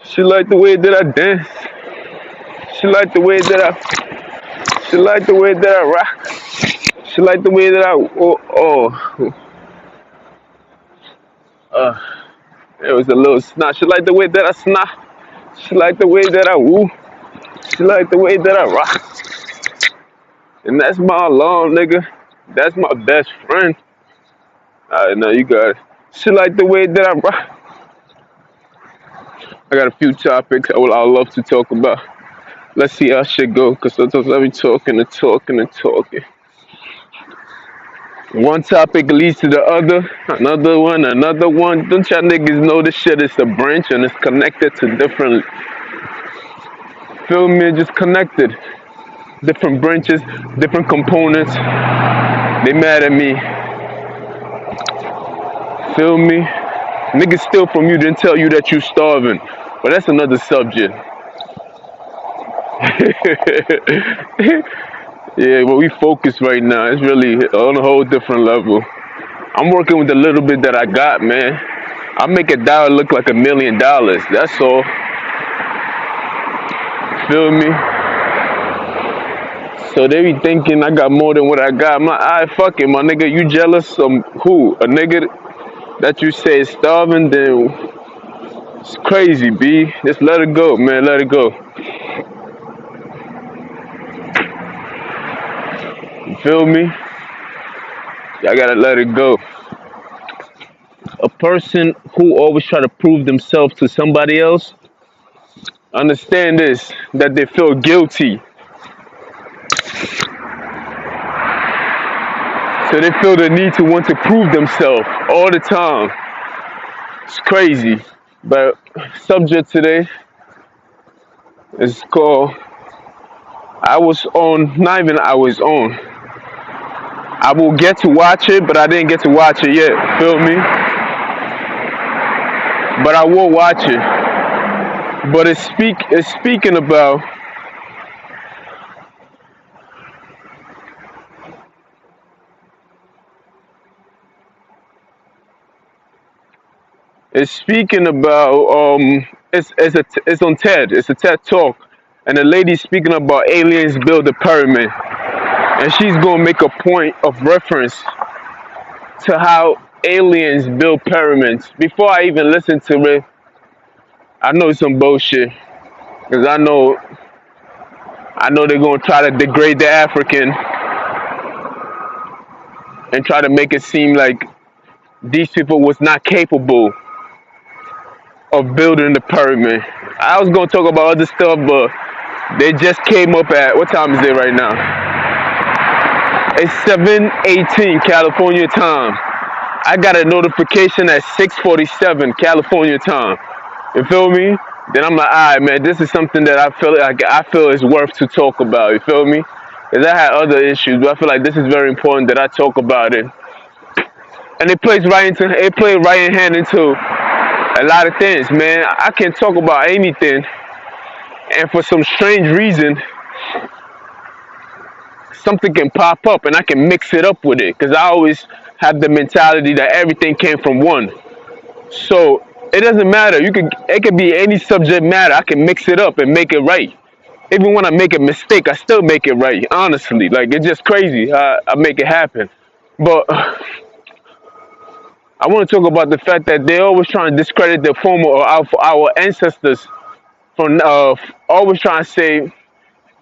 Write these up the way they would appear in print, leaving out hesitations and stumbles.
She like the way that I dance. She like the way that she like the way that I rock. She like the way that I, uh, it was a little snot. She like the way that I snot. She like the way that I woo. She like the way that I rock. And that's my alarm, nigga. That's my best friend. I know you got it. She like the way that I rock. I got a few topics I love to talk about. Let's see how shit go, cause sometimes I be talking and talking and talking. One topic leads to the other, another one, another one. Don't y'all niggas know this shit is a branch and it's connected to different, feel me, just connected. Different branches, different components. They mad at me, feel me? Niggas steal from you, then tell you that you starving. But that's another subject. Yeah, but we focus right now. It's really on a whole different level. I'm working with the little bit that I got, man. I make a dollar look like $1 million. That's all. Feel me? So they be thinking I got more than what I got. I'm like, alright, fuck it, my nigga. You jealous of who? A nigga that you say is starving? Then it's crazy, B. Just let it go, man. Let it go. You feel me? I gotta let it go. A person who always try to prove themselves to somebody else, understand this, that they feel guilty. So they feel the need to want to prove themselves all the time. It's crazy. But subject today is called I was on, not even I was on. I will get to watch it, but I didn't get to watch it yet. Feel me? But I will watch it. But it's speaking about it's speaking about it's on TED. It's a TED talk, and the lady's speaking about aliens build a pyramid, and she's gonna make a point of reference to how aliens build pyramids. Before I even listen to it, I know it's some bullshit because I know they're gonna try to degrade the African and try to make it seem like these people was not capable of building the pyramid. I was gonna talk about other stuff, but they just came up at what time is it right now? It's 7:18 California time. I got a notification at 6:47 California time. You feel me? Then I'm like, alright, man, this is something that I feel is worth to talk about. You feel me? Because I had other issues, but I feel like this is very important that I talk about it. And it plays right in hand into a lot of things, man. I can talk about anything, and for some strange reason, something can pop up, and I can mix it up with it, because I always have the mentality that everything came from one. So it doesn't matter. It could be any subject matter. I can mix it up and make it right. Even when I make a mistake, I still make it right. Honestly, like it's just crazy how I make it happen. But I want to talk about the fact that they always trying to discredit the former or our ancestors from always trying to say.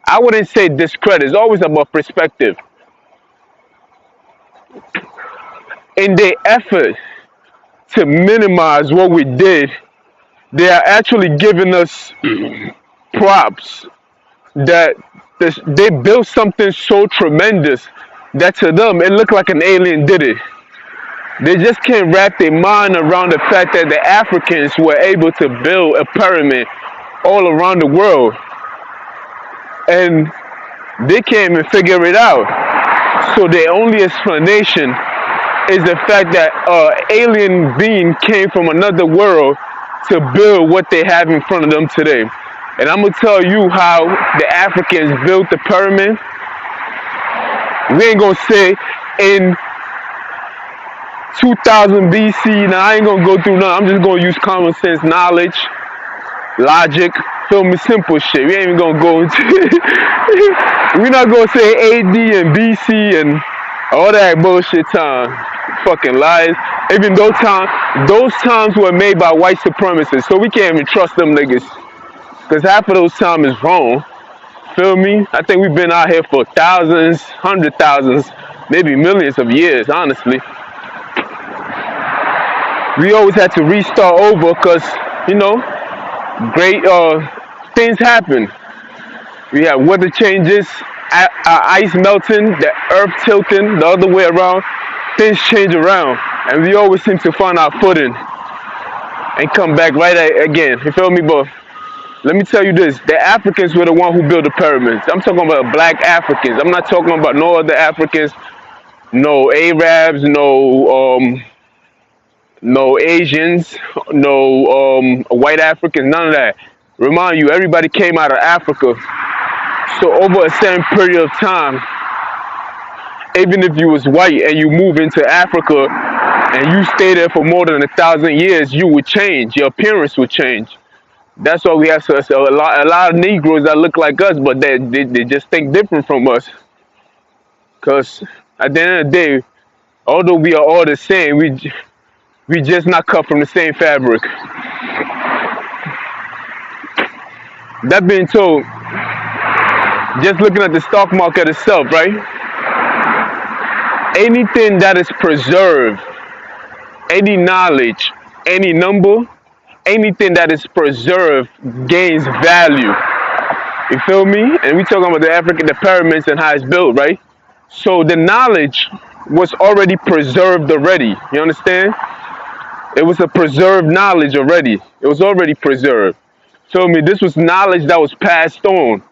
I wouldn't say discredit. It's always about perspective. In their effort to minimize what we did, they are actually giving us props that they built something so tremendous that to them it looked like an alien did it. They just can't wrap their mind around the fact that the Africans were able to build a pyramid all around the world. And they can't even figure it out. So the only explanation is the fact that alien being came from another world to build what they have in front of them today. And I'm gonna tell you how the Africans built the pyramid. We ain't gonna say in 2000 BC. Now I ain't gonna go through none. I'm just gonna use common sense knowledge. logic, feel me, simple shit. We ain't even gonna go into we're not gonna say AD and BC and all that bullshit time. Fucking lies. Even those times were made by white supremacists, so we can't even trust them niggas. Cause half of those time is wrong. Feel me? I think we've been out here for thousands, hundred thousands, maybe millions of years, honestly. We always had to restart over because, you know, great things happen. We have weather changes, ice melting, the earth tilting the other way around. Things change around, and we always seem to find our footing and come back again. You feel me? But let me tell you this: the Africans were the one who built the pyramids. I'm talking about black Africans. I'm not talking about no other Africans, no Arabs, no Asians, no white Africans, none of that. Remind you, everybody came out of Africa. So over a certain period of time, even if you was white and you move into Africa and you stay there for more than 1,000 years, you would change. Your appearance would change. That's why we have a lot of Negroes that look like us, but they just think different from us. Because at the end of the day, although we are all the same, we just not cut from the same fabric. That being told, just looking at the stock market itself, right? Anything that is preserved, any knowledge, any number, anything that is preserved gains value. You feel me? And we talking about the pyramids and how it's built, right? So the knowledge was already preserved already. You understand? It was a preserved knowledge already. It was already preserved. Feel me? This was knowledge that was passed on.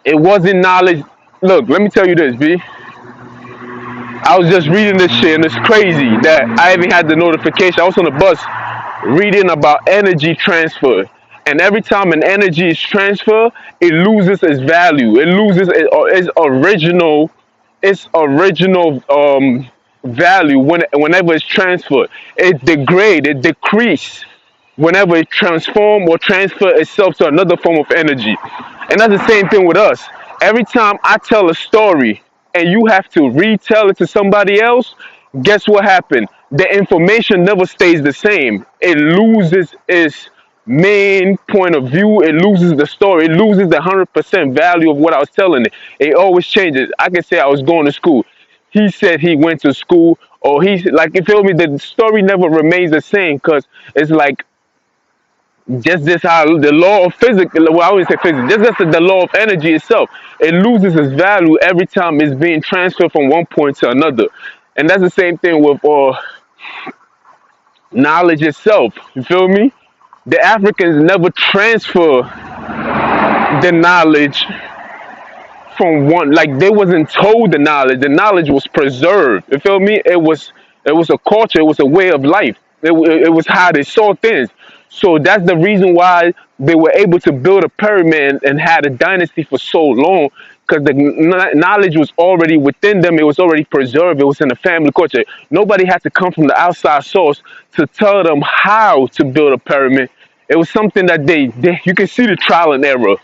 It wasn't knowledge. Look, let me tell you this, B. I was just reading this shit and it's crazy that I even had the notification. I was on the bus reading about energy transfer. And every time an energy is transferred, it loses its value. It loses its original value whenever it's transferred. It degrades, it decreases whenever it transforms or transfer itself to another form of energy. And that's the same thing with us. Every time I tell a story and you have to retell it to somebody else, guess what happened? The information never stays the same. It loses its main point of view. It loses the story. It loses the 100% value of what I was telling it. It always changes. I can say I was going to school. He said he went to school, or he's like, you feel me? The story never remains the same because it's like just this how the law of physics, well, I wouldn't say physics, just the law of energy itself, it loses its value every time it's being transferred from one point to another. And that's the same thing with knowledge itself. You feel me? The Africans never transfer the knowledge from one, like they wasn't told the knowledge was preserved. You feel me? It was a culture, it was a way of life. It was how they saw things. So that's the reason why they were able to build a pyramid and had a dynasty for so long, because the knowledge was already within them. It was already preserved. It was in the family culture. Nobody had to come from the outside source to tell them how to build a pyramid. It was something that you can see the trial and error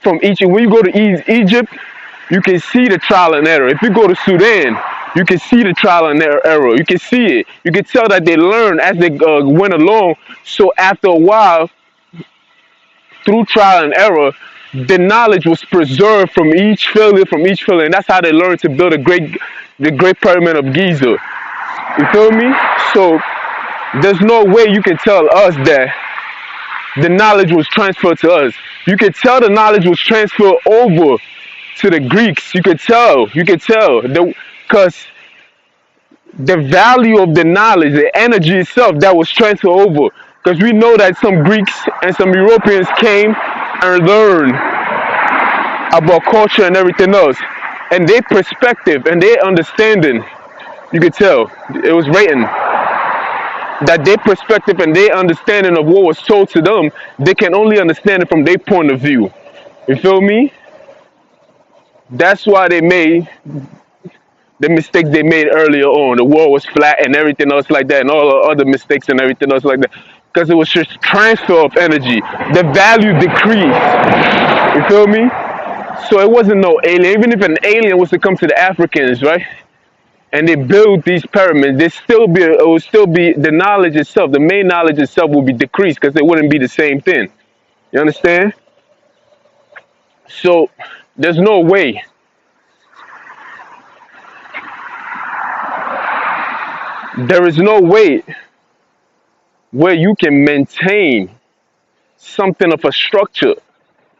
from each. When you go to Egypt, you can see the trial and error. If you go to Sudan, you can see the trial and error. You can see it. You can tell that they learned as they went along. So after a while, through trial and error, the knowledge was preserved from each failure, and that's how they learned to build the Great Pyramid of Giza. You feel me? So there's no way you can tell us that the knowledge was transferred to us. You could tell the knowledge was transferred over to the Greeks. You could tell, because the value of the knowledge, the energy itself that was transferred over. Because we know that some Greeks and some Europeans came and learned about culture and everything else. And their perspective and their understanding, you could tell, it was written, that their perspective and their understanding of what was told to them, they can only understand it from their point of view. You feel me? That's why they made the mistakes they made earlier on. The world was flat and everything else like that, and all the other mistakes and everything else like that. because it was just transfer of energy. The value decreased. You feel me? So it wasn't no alien. Even if an alien was to come to the Africans, right, and they build these pyramids, it would still be the knowledge itself. The main knowledge itself will be decreased because it wouldn't be the same thing. You understand? So there's no way. There is no way where you can maintain something of a structure.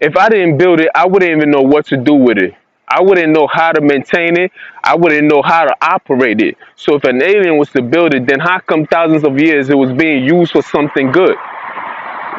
If I didn't build it, I wouldn't even know what to do with it. I wouldn't know how to maintain it. I wouldn't know how to operate it. So if an alien was to build it, then how come thousands of years it was being used for something good?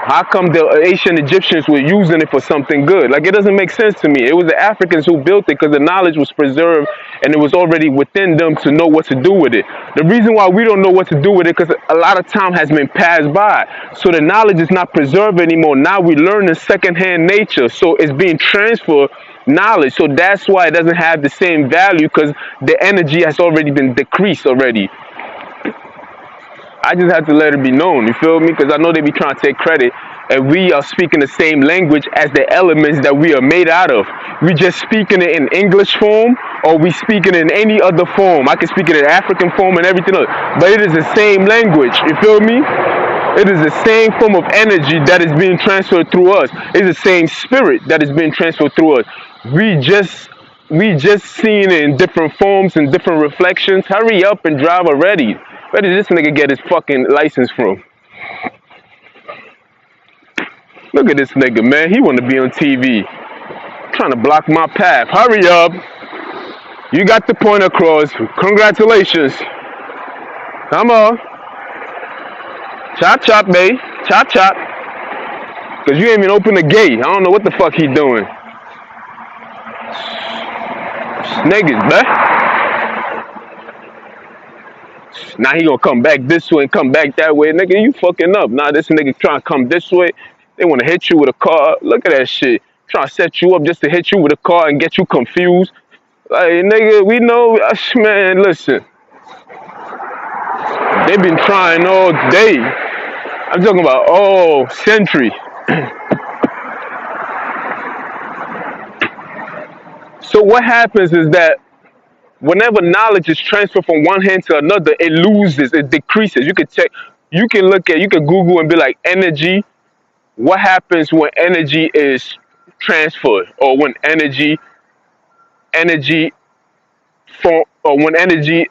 How come the ancient Egyptians were using it for something good? Like, it doesn't make sense to me. It was the Africans who built it because the knowledge was preserved and it was already within them to know what to do with it. The reason why we don't know what to do with it because a lot of time has been passed by. So the knowledge is not preserved anymore. Now we learn in secondhand nature. So it's being transferred knowledge. So that's why it doesn't have the same value because the energy has already been decreased already. I just have to let it be known, you feel me? Because I know they be trying to take credit, and we are speaking the same language as the elements that we are made out of. We just speaking it in English form, or we speaking it in any other form. I can speak it in African form and everything else, but it is the same language, you feel me? It is the same form of energy that is being transferred through us. It's the same spirit that is being transferred through us. We just seeing it in different forms and different reflections. Hurry up and drive already. Where did this nigga get his fucking license from? Look at this nigga, man. He want to be on TV. Trying to block my path. Hurry up. You got the point across. Congratulations. Come on. Chop chop, babe. Chop chop. Because you ain't even open the gate. I don't know what the fuck he doing. Niggas, man. Now he gonna come back this way and come back that way. Nigga, you fucking up. Now this nigga trying to come this way. They want to hit you with a car. Look at that shit. Trying to set you up just to hit you with a car and get you confused. Like, nigga, we know. Man, listen. They been trying all day. I'm talking about all century. So what happens is that whenever knowledge is transferred from one hand to another, it loses, it decreases. You can check, you can Google and be like, energy. What happens when energy is transferred, or when energy from, or when energy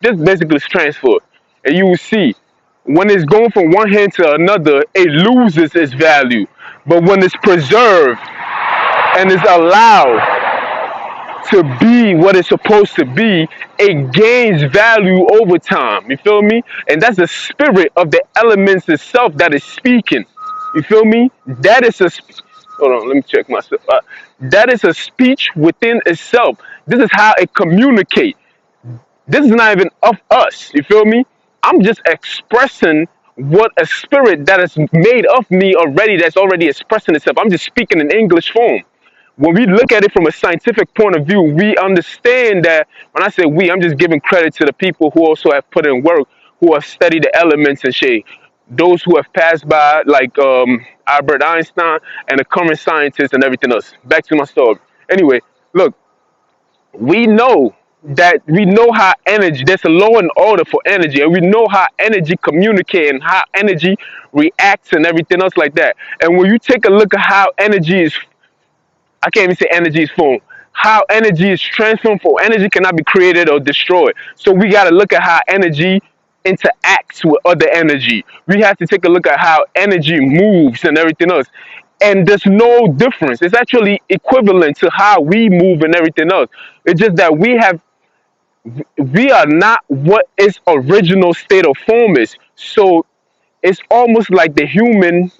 just basically is transferred, and you will see when it's going from one hand to another, it loses its value. But when it's preserved and is allowed to be what it's supposed to be, it gains value over time. You feel me? And that's the spirit of the elements itself that is speaking. You feel me? That is hold on, let me check myself. That is a speech within itself. This is how it communicates. This is not even of us. You feel me? I'm just expressing what a spirit that is made of me already, that's already expressing itself. I'm just speaking in English form. When we look at it from a scientific point of view, we understand that when I say we, I'm just giving credit to the people who also have put in work, who have studied the elements and shit. Those who have passed by, like Albert Einstein and the current scientists and everything else. Back to my story. Anyway, look, we know how energy, there's a law and order for energy, and we know how energy communicates and how energy reacts and everything else like that. And when you take a look at how energy is, I can't even say energy is formed. How energy is transformed, for energy cannot be created or destroyed. So we got to look at how energy interacts with other energy. We have to take a look at how energy moves and everything else. And there's no difference. It's actually equivalent to how we move and everything else. It's just that we are not what its original state of form is. So it's almost like the human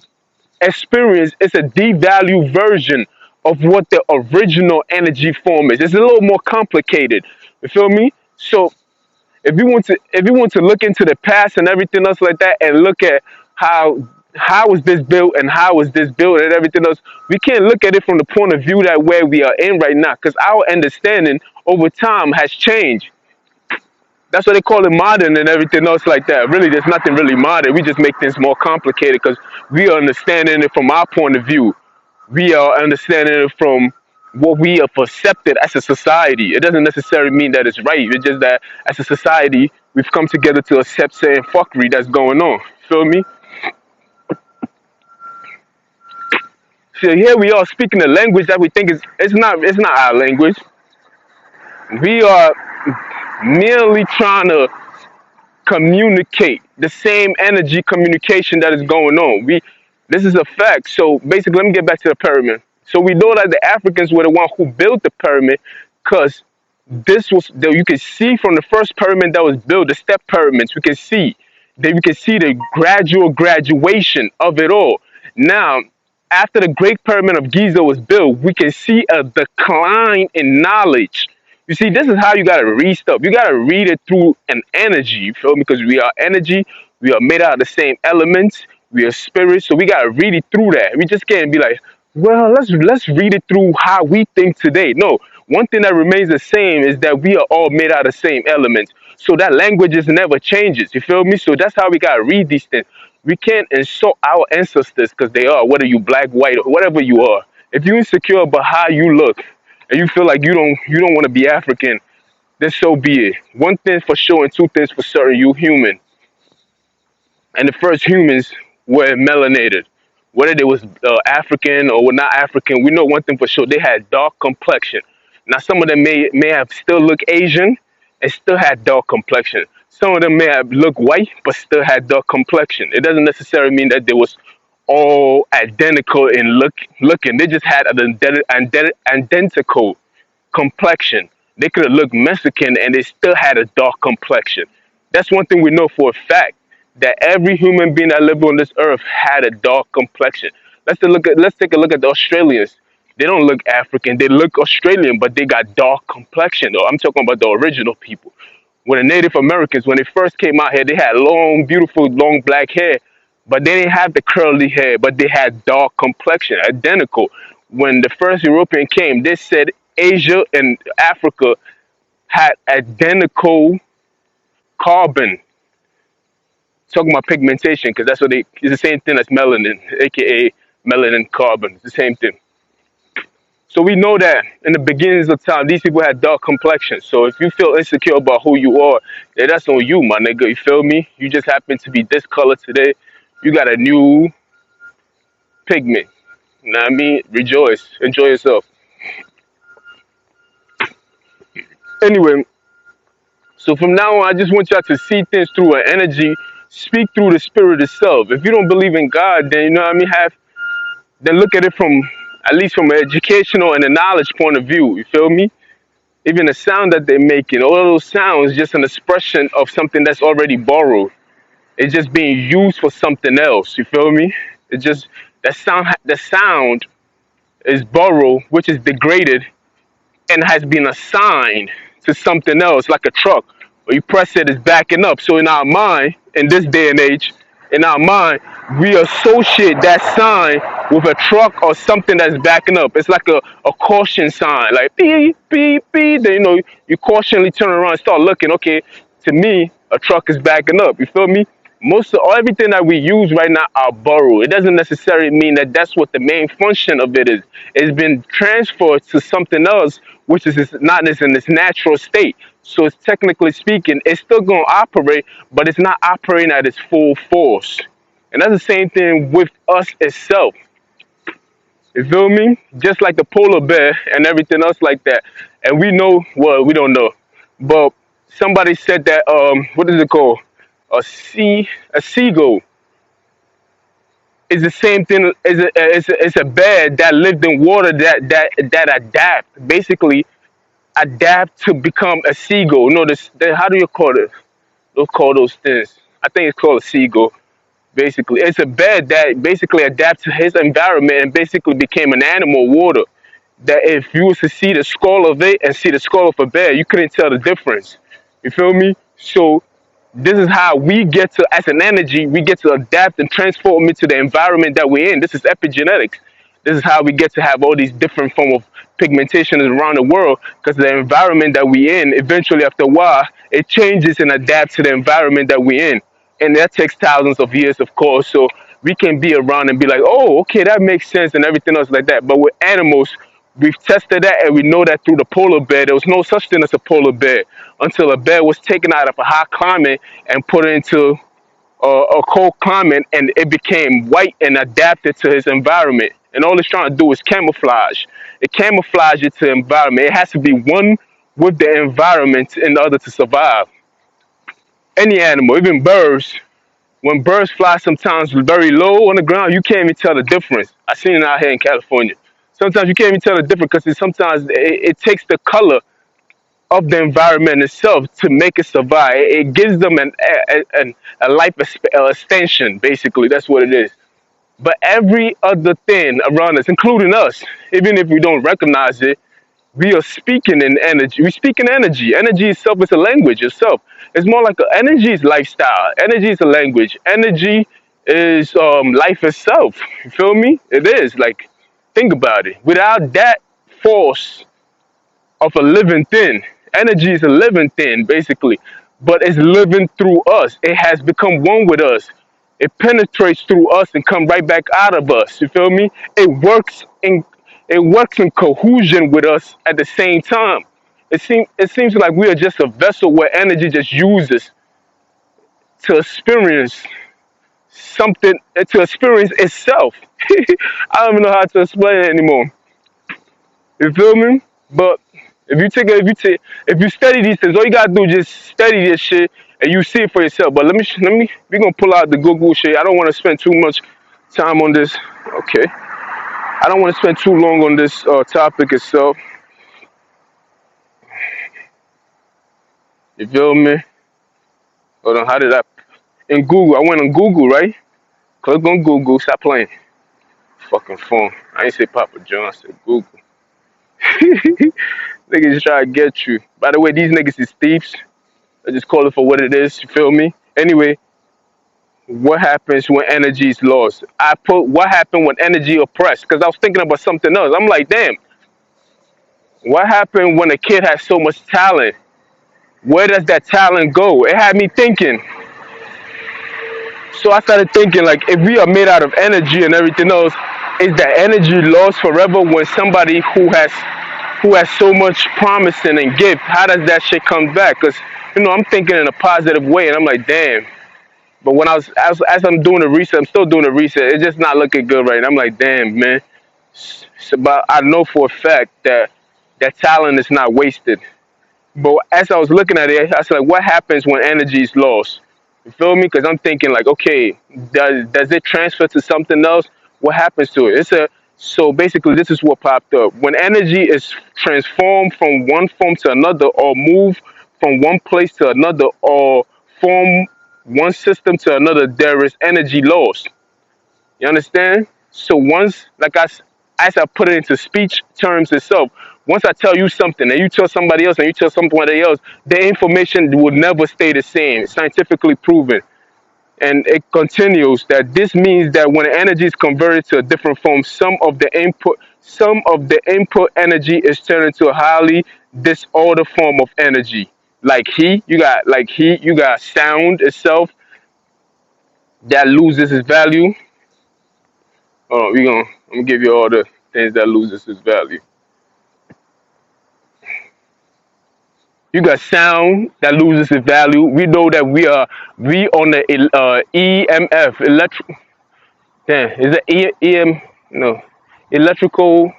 experience is a devalued version of what the original energy form is. It's a little more complicated. You feel me? So if you want to look into the past and everything else like that, and look at how was this built and how was this built and everything else, we can't look at it from the point of view that where we are in right now, because our understanding over time has changed. That's why they call it modern and everything else like that. Really, there's nothing really modern. We just make things more complicated because we are understanding it from our point of view. We are understanding it from what we have accepted as a society. It doesn't necessarily mean that it's right. It's just that as a society, we've come together to accept certain fuckery that's going on. Feel me? So here we are speaking a language that we think is it's not our language. We are merely trying to communicate the same energy communication that is going on. This is a fact. So basically, let me get back to the pyramid. So we know that the Africans were the one who built the pyramid because this was you can see from the first pyramid that was built, the step pyramids. We can see the gradual graduation of it all. Now, after the Great Pyramid of Giza was built, we can see a decline in knowledge. You see, this is how you gotta read stuff. You gotta read it through an energy. You feel me? Because we are energy. We are made out of the same elements. We are spirits. So we gotta read it through that. We just can't be like, well, let's read it through how we think today. No, one thing that remains the same is that we are all made out of the same elements. So that language is never changes. You feel me? So that's how we gotta read these things. We can't insult our ancestors because they are, whether you black, white, or whatever you are. If you're insecure about how you look and you feel like you don't want to be African, then so be it. One thing for sure and two things for certain, you human. And the first humans were melanated. Whether they was African or were not African, we know one thing for sure: they had dark complexion. Now, some of them may have still look Asian and still had dark complexion. Some of them may have looked white but still had dark complexion. It doesn't necessarily mean that they was all identical in looking. They just had an identical complexion. They could have looked Mexican and they still had a dark complexion. That's one thing we know for a fact, that every human being that lived on this earth had a dark complexion. Let's take a look at the Australians. They don't look African. They look Australian, but they got dark complexion. Though I'm talking about the original people. When the Native Americans, when they first came out here, they had long, beautiful, long black hair, but they didn't have the curly hair, but they had dark complexion, identical. When the first European came, they said Asia and Africa had identical carbon. Talking about pigmentation, because that's what it's the same thing as melanin, aka melanin carbon. It's the same thing. So we know that in the beginnings of time, these people had dark complexions. So if you feel insecure about who you are, yeah, that's on you, my nigga. You feel me? You just happen to be this color today. You got a new pigment. You know what I mean? Rejoice. Enjoy yourself. Anyway, so from now on, I just want y'all to see things through an energy, speak through the spirit itself. If you don't believe in God, then you know what I mean, then look at it from at least from an educational and a knowledge point of view. You feel me? Even the sound that they're making, all of those sounds, just an expression of something that's already borrowed. It's just being used for something else. You feel me? It just the sound is borrowed, which is degraded and has been assigned to something else, like a truck. When you press it, it's backing up. So in our mind, in this day and age, in our mind, we associate that sign with a truck or something that's backing up. It's like a caution sign, like beep, beep, beep. Then you cautionally turn around and start looking. Okay, to me, a truck is backing up. You feel me? Most of everything that we use right now are borrowed. It doesn't necessarily mean that that's what the main function of it is. It's been transferred to something else, which is not in its natural state. So it's technically speaking, it's still going to operate, but it's not operating at its full force. And that's the same thing with us itself. You feel me? Just like the polar bear and everything else like that. And we know, well, we don't know, but somebody said that what is it called? A seagull is the same thing as a bear that lived in water that adapt to become a seagull. No, how do you call it? They'll call those things. I think it's called a seagull. Basically, it's a bear that basically adapted to his environment and basically became an animal water. That if you was to see the skull of it and see the skull of a bear, you couldn't tell the difference. You feel me? So this is how we get to, as an energy, we get to adapt and transform into the environment that we're in. This is epigenetics. This is how we get to have all these different form of pigmentation around the world, because the environment that we in, eventually after a while, it changes and adapts to the environment that we're in. And that takes thousands of years, of course. So we can be around and be like, oh, okay, that makes sense and everything else like that. But with animals, we've tested that and we know that through the polar bear, there was no such thing as a polar bear until a bear was taken out of a hot climate and put into a cold climate, and it became white and adapted to his environment. And all it's trying to do is camouflage. It camouflages to the environment. It has to be one with the environment in order to survive. Any animal, even birds, when birds fly sometimes very low on the ground, you can't even tell the difference. I seen it out here in California. Sometimes you can't even tell the difference because sometimes it takes the color of the environment itself to make it survive. It gives them a life extension, basically. That's what it is. But every other thing around us, including us, even if we don't recognize it, we are speaking in energy. We speak in energy. Energy itself is a language itself. It's more like energy is lifestyle. Energy is a language. Energy is life itself. You feel me? It is. Like, think about it. Without that force of a living thing. Energy is a living thing, basically, but it's living through us. It has become one with us. It penetrates through us and come right back out of us. You feel me? It works in cohesion with us at the same time. It seems like we are just a vessel where energy just uses to experience something, to experience itself. I don't even know how to explain it anymore. You feel me? But if you study these things, all you gotta do is just study this shit and you see it for yourself. But we're gonna pull out the Google shit. I don't want to spend too much time on this. Okay, I don't want to spend too long on this topic itself. You feel me? Hold on, how did I? In Google, I went on Google, right? Click on Google. Stop playing. Fucking phone. I ain't say Papa John. I said Google. Niggas try to get you. By the way, these niggas is thieves. I just call it for what it is. You feel me? Anyway, what happens when energy is lost? I put what happened when energy oppressed because I was thinking about something else. I'm like, damn, what happened when a kid has so much talent? Where does that talent go? It had me thinking. So I started thinking, like, if we are made out of energy and everything else, is that energy lost forever when somebody who has so much promising and gift, how does that shit come back? Because I'm thinking in a positive way, and I'm like, damn. But when as I'm doing the research, I'm still doing the research. It's just not looking good right now. I'm like, damn, man. But I know for a fact that that talent is not wasted. But as I was looking at it, I was like, what happens when energy is lost? You feel me? Because I'm thinking like, okay, does it transfer to something else? What happens to it? So basically this is what popped up. When energy is transformed from one form to another, or move from one place to another, or form one system to another, there is energy lost. You understand? So once, as I put it into speech terms itself, once I tell you something and you tell somebody else and you tell somebody else, the information will never stay the same. It's scientifically proven. And it continues that this means that when energy is converted to a different form, some of the input energy is turned into a highly disordered form of energy. Like heat, you got sound itself that loses its value. Hold on, I'm gonna give you all the things that loses its value. You got sound that loses its value. We know that we on the EMF, electric. Damn, is it EM? No, electrical.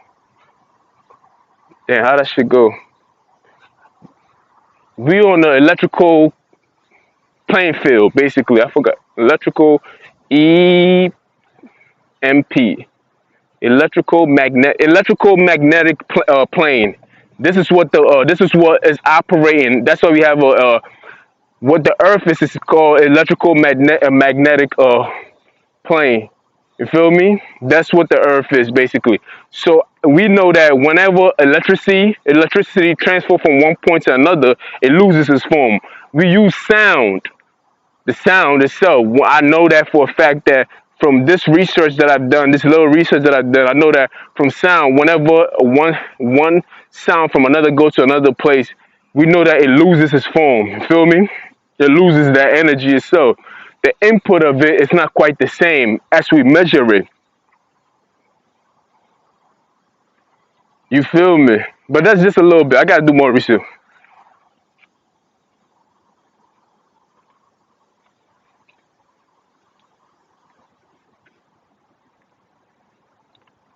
Damn, how that should go? We on the electrical playing field, basically. I forgot electrical EMP, electrical magnetic plane. This is what is operating. That's why we have what the Earth is called magnetic plane. You feel me? That's what the Earth is basically. So we know that whenever electricity transfer from one point to another, it loses its form. We use sound, the sound itself. I know that for a fact that from this research that I've done, this little research that I've done, I know that from sound, whenever one sound from another goes to another place, we know that it loses its form. You feel me? It loses that energy itself. The input of it is not quite the same as we measure it. You feel me? But that's just a little bit. I gotta do more research.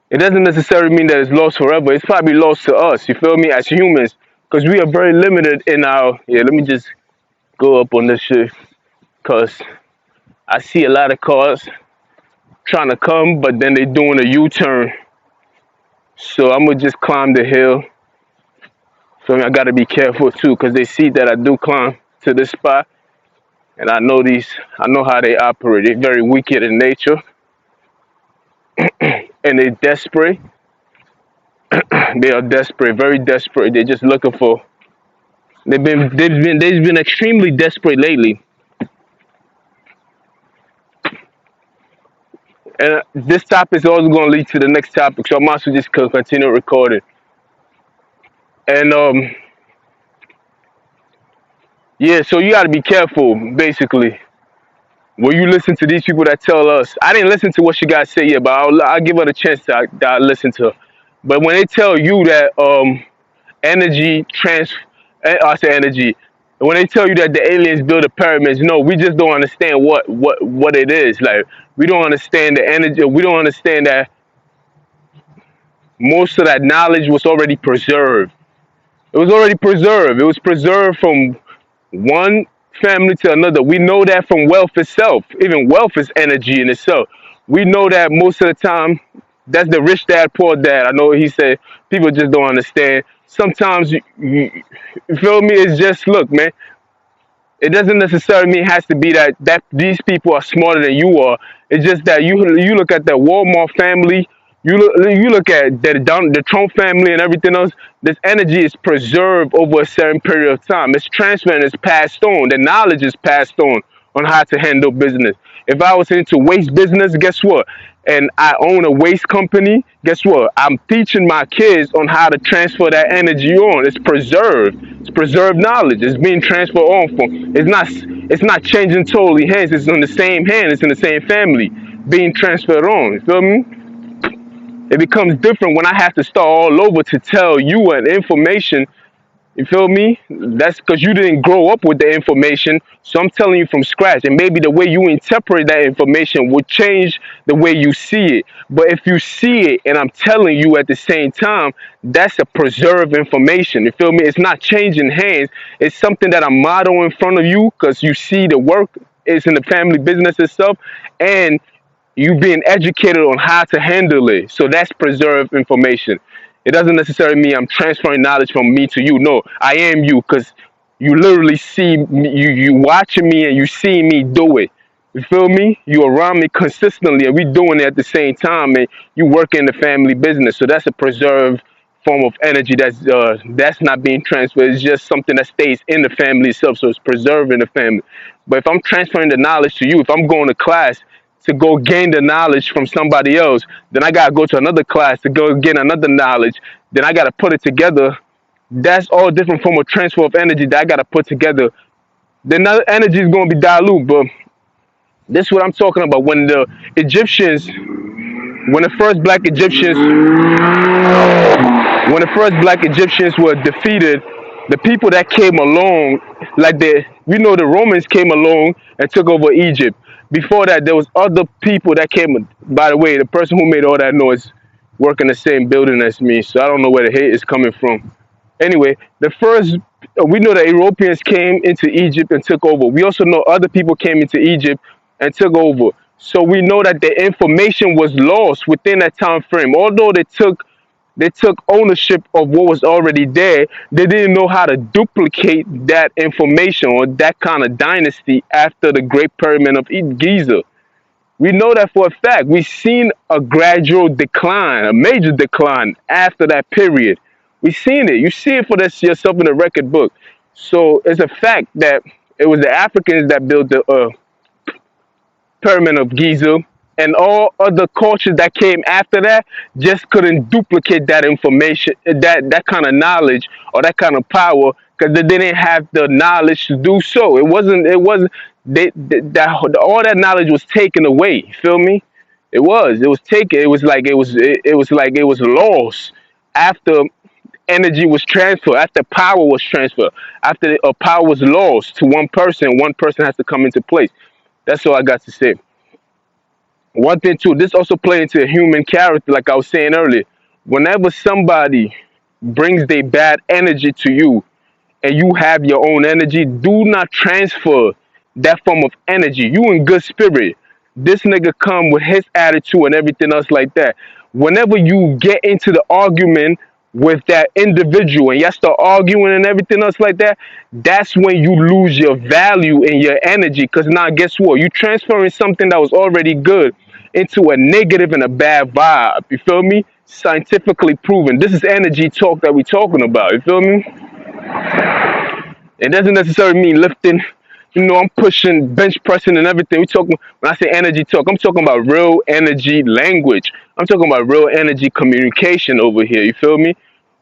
It doesn't necessarily mean that it's lost forever. It's probably lost to us. You feel me? As humans, because we are very limited in our. Yeah, let me just go up on this shit, cause I see a lot of cars trying to come, but then they doing a U-turn. So I'm gonna just climb the hill. So I gotta be careful too, cause they see that I do climb to this spot, and I know these. I know how they operate. They're very wicked in nature, and they're desperate. They are desperate, very desperate. They're just looking for. They've been extremely desperate lately. And this topic is also going to lead to the next topic, so I might as well just continue recording. And yeah, so you got to be careful, basically, when you listen to these people that tell us. I didn't listen to what she got to say yet, but I'll give her the chance that I listen to her. But when they tell you that energy trans, I say energy. When they tell you that the aliens build the pyramids, no, we just don't understand what it is. Like we don't understand the energy. We don't understand that most of that knowledge was already preserved. It was already preserved. It was preserved from one family to another. We know that from wealth itself. Even wealth is energy in itself. We know that most of the time, that's the rich dad, poor dad. I know he said people just don't understand. Sometimes you feel me? It's just look, man. It doesn't necessarily mean it has to be that these people are smarter than you are. It's just that you look at the Walmart family, you look at the Trump family and everything else. This energy is preserved over a certain period of time. It's transferred and it's passed on. The knowledge is passed on how to handle business. If I was into waste business, guess what? And I own a waste company, guess what? I'm teaching my kids on how to transfer that energy on. It's preserved. It's preserved knowledge. It's being transferred on from. It's not changing totally hands. It's in the same hand. It's in the same family being transferred on. You feel me? It becomes different when I have to start all over to tell you an information. You feel me? That's because you didn't grow up with the information. So I'm telling you from scratch. And maybe the way you interpret that information will change the way you see it. But if you see it and I'm telling you at the same time, that's a preserved information. You feel me? It's not changing hands. It's something that I'm modeling in front of you because you see the work is in the family business itself. And you being educated on how to handle it. So that's preserved information. It doesn't necessarily mean I'm transferring knowledge from me to you. No, I am you because you literally see me, you watching me and you see me do it. You feel me? You around me consistently and we doing it at the same time and you work in the family business. So that's a preserved form of energy that's not being transferred. It's just something that stays in the family itself. So it's preserving the family. But if I'm transferring the knowledge to you, if I'm going to class to go gain the knowledge from somebody else, then I gotta go to another class to go gain another knowledge. Then I gotta put it together. That's all different form of transfer of energy that I gotta put together. Then that energy is gonna be dilute, but this is what I'm talking about. When the Egyptians, when the first black Egyptians, when the first black Egyptians were defeated, the people that came along, like the Romans came along and took over Egypt. Before that, there was other people that came. By the way, the person who made all that noise work in the same building as me, so I don't know where the hate is coming from. Anyway, we know that Europeans came into Egypt and took over. We also know other people came into Egypt and took over. So we know that the information was lost within that time frame. Although they took ownership of what was already there, they didn't know how to duplicate that information or that kind of dynasty after the Great Pyramid of Giza. We know that for a fact. We've seen a gradual decline, a major decline after that period. We've seen it. You see it for this yourself in the record book. So it's a fact that it was the Africans that built the Pyramid of Giza, and all other cultures that came after that just couldn't duplicate that information, that kind of knowledge or that kind of power, because they didn't have the knowledge to do so. It wasn't that all that knowledge was taken away. You feel me? It was taken. It was like it was lost after energy was transferred, after power was transferred, after power was lost to one person has to come into place. That's all I got to say. One thing too, this also plays into human character, like I was saying earlier. Whenever somebody brings their bad energy to you, and you have your own energy, do not transfer that form of energy. You in good spirit. This nigga come with his attitude and everything else like that. Whenever you get into the argument with that individual and y'all start arguing and everything else like that, that's when you lose your value and your energy. Cause now guess what? You transferring something that was already good into a negative and a bad vibe. You feel me? Scientifically proven. This is energy talk that we talking about. You feel me? It doesn't necessarily mean lifting. I'm pushing, bench pressing, and everything. We talking when I say energy talk, I'm talking about real energy language. I'm talking about real energy communication over here. You feel me?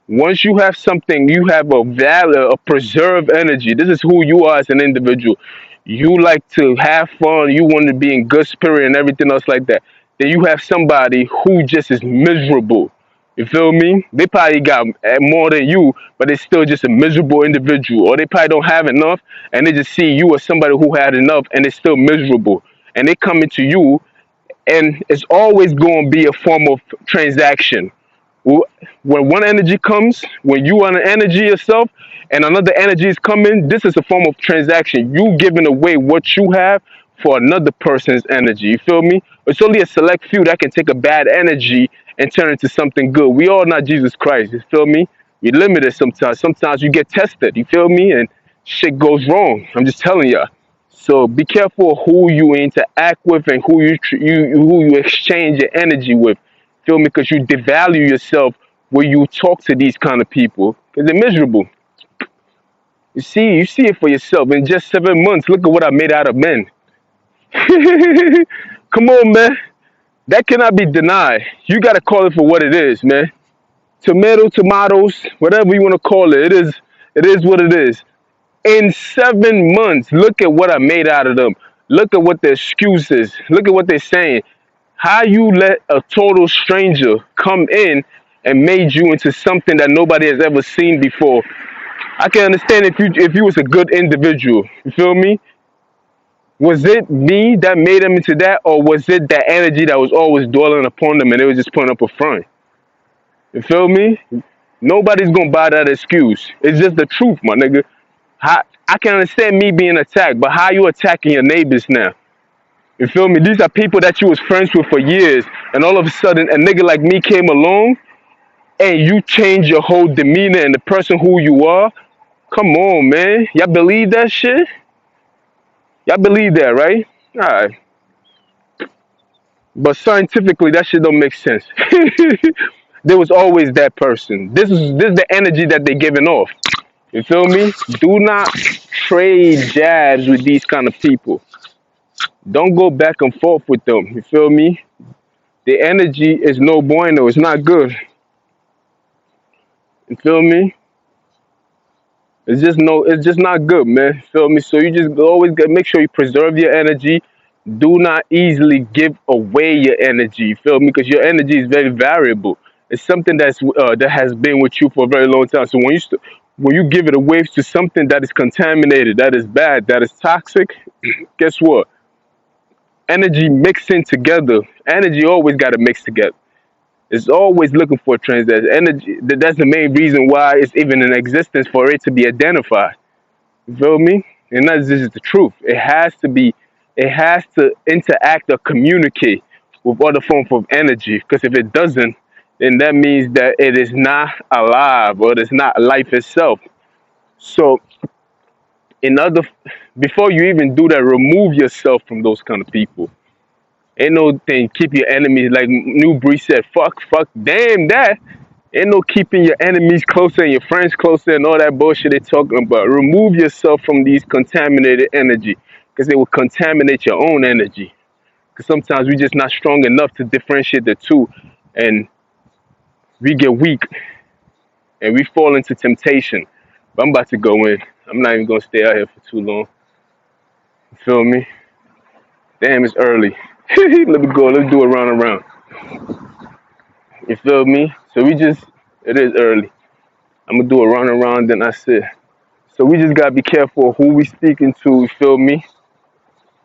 Once you have something, you have a valid, a preserved energy. This is who you are as an individual. You like to have fun. You want to be in good spirit and everything else like that. Then you have somebody who just is miserable. You feel me? They probably got more than you, but they're still just a miserable individual. Or they probably don't have enough, and they just see you as somebody who had enough, and they're still miserable. And they come into you, and it's always going to be a form of transaction. When one energy comes, when you are an energy yourself and another energy is coming, this is a form of transaction. You giving away what you have for another person's energy. You feel me? It's only a select few that can take a bad energy and turn it into something good. We all not Jesus Christ. You feel me? We limited sometimes. Sometimes you get tested. You feel me? And shit goes wrong. I'm just telling y'all. So be careful who you interact with and who you exchange your energy with. Feel me? Because you devalue yourself when you talk to these kind of people because they're miserable. You see it for yourself. In just 7 months, look at what I made out of men. Come on, man. That cannot be denied. You gotta call it for what it is, man. Tomatoes, whatever you want to call it. It is what it is. In 7 months, look at what I made out of them. Look at what the excuse is. Look at what they're saying. How you let a total stranger come in and made you into something that nobody has ever seen before. I can understand if you was a good individual. You feel me? Was it me that made them into that, or was it that energy that was always dwelling upon them and they was just putting up a front? You feel me? Nobody's gonna buy that excuse. It's just the truth, my nigga. I can understand me being attacked, but how you attacking your neighbors now? You feel me? These are people that you was friends with for years, and all of a sudden a nigga like me came along and you change your whole demeanor and the person who you are. Come on, man. Y'all believe that shit? Y'all believe that, right? Alright. But scientifically that shit don't make sense. There was always that person. This is the energy that they're giving off. You feel me? Do not trade jabs with these kind of people. Don't go back and forth with them. You feel me? The energy is no bueno. It's not good. You feel me? It's just not good, man. Feel me? So you just always gotta make sure you preserve your energy. Do not easily give away your energy. Feel me? Because your energy is very variable. It's something that has been with you for a very long time. So when you give it away to something that is contaminated, that is bad, that is toxic, guess what? Energy mixing together. Energy always got to mix together. It's always looking for a transaction. Energy. That's the main reason why it's even in existence for it to be identified. You feel me? And that's just the truth. It has to be. It has to interact or communicate with other forms of energy. Because if it doesn't, then that means that it is not alive or it is not life itself. So, in other, before you even do that, remove yourself from those kind of people. Ain't no thing. Keep your enemies, like New Breed said. Fuck, damn that. Ain't no keeping your enemies closer and your friends closer and all that bullshit they talking about. Remove yourself from these contaminated energy because they will contaminate your own energy. Because sometimes we just not strong enough to differentiate the two, and we get weak and we fall into temptation. But I'm about to go in. I'm not even gonna stay out here for too long. You feel me? Damn, it's early. Let me go. Let's do a round around. You feel me? So it is early. I'm gonna do a round around, then that's it. So we just gotta be careful who we speaking to. You feel me?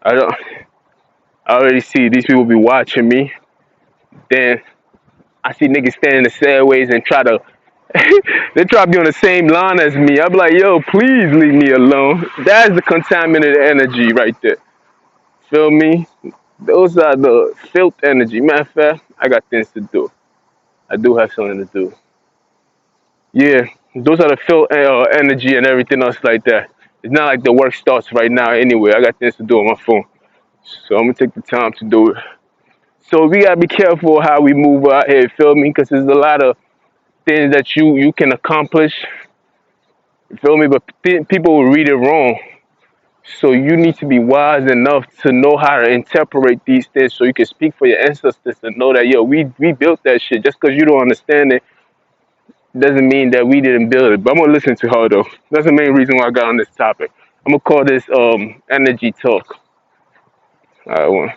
I don't. I already see these people be watching me. Then I see niggas standing in the stairways and try to. They try to be on the same line as me. I'm like, yo, please leave me alone. That's the contaminated energy right there. Feel me? Those are the filth energy. Matter of fact, I got things to do. I do have something to do. Yeah, those are the filth energy and everything else like that. It's not like the work starts right now anyway. I got things to do on my phone. So I'm gonna take the time to do it. So we gotta be careful how we move out here, feel me? Because there's a lot of things that you can accomplish, you feel me? But people will read it wrong. So you need to be wise enough to know how to interpret these things so you can speak for your ancestors to know that, yo, we built that shit. Just because you don't understand it doesn't mean that we didn't build it. But I'm gonna listen to her though. That's the main reason why I got on this topic. I'm gonna call this energy talk. All right, one.